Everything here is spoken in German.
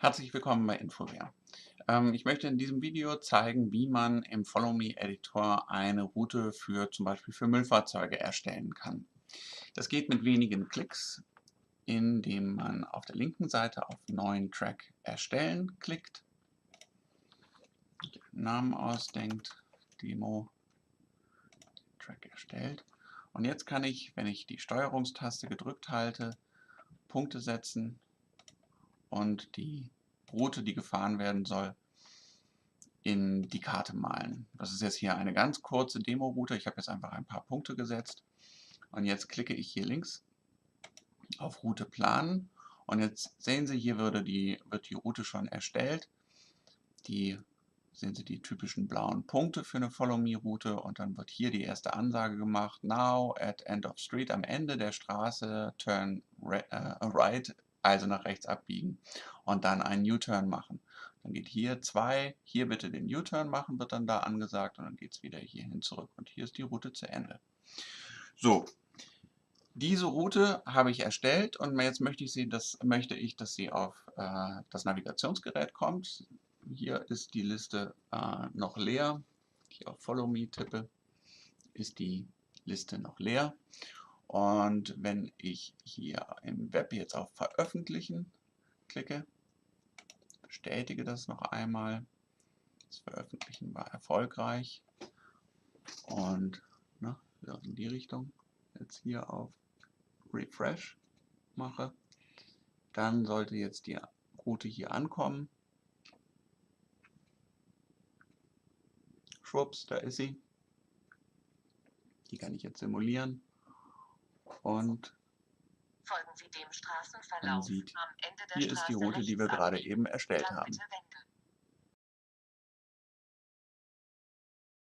Herzlich willkommen bei Infoware. Ich möchte in diesem Video zeigen, wie man im Follow Me Editor eine Route zum Beispiel für Müllfahrzeuge erstellen kann. Das geht mit wenigen Klicks, indem man auf der linken Seite auf Neuen Track erstellen klickt, den Namen ausdenkt, Demo, Track erstellt. Und jetzt kann ich, wenn ich die Steuerungstaste gedrückt halte, Punkte setzen und die Route, die gefahren werden soll, in die Karte malen. Das ist jetzt hier eine ganz kurze Demo-Route. Ich habe jetzt einfach ein paar Punkte gesetzt. Und jetzt klicke ich hier links auf Route planen. Und jetzt sehen Sie, hier wird die Route schon erstellt. Sehen Sie die typischen blauen Punkte für eine Follow-Me-Route. Und dann wird hier die erste Ansage gemacht. Now at end of street, am Ende der Straße, turn right, also nach rechts abbiegen. Und dann einen U-Turn machen. Dann geht hier 2, hier bitte den U-Turn machen, wird dann da angesagt. Und dann geht es wieder hierhin zurück. Und hier ist die Route zu Ende. So, diese Route habe ich erstellt und jetzt möchte ich, dass sie auf das Navigationsgerät kommt. Hier ist die Liste noch leer. Ich auf Follow Me tippe, ist die Liste noch leer. Und wenn ich hier im Web jetzt auf Veröffentlichen klicke, bestätige das noch einmal. Das Veröffentlichen war erfolgreich. Und in die Richtung jetzt hier auf Refresh mache, dann sollte jetzt die Route hier ankommen. Schwupps, da ist sie. Die kann ich jetzt simulieren. Und Folgen Sie dem man Straßenverlauf. sieht, Am Ende der hier ist die Straße Route, die wir rechts gerade abbiegen. eben erstellt Dann haben. bitte wenden.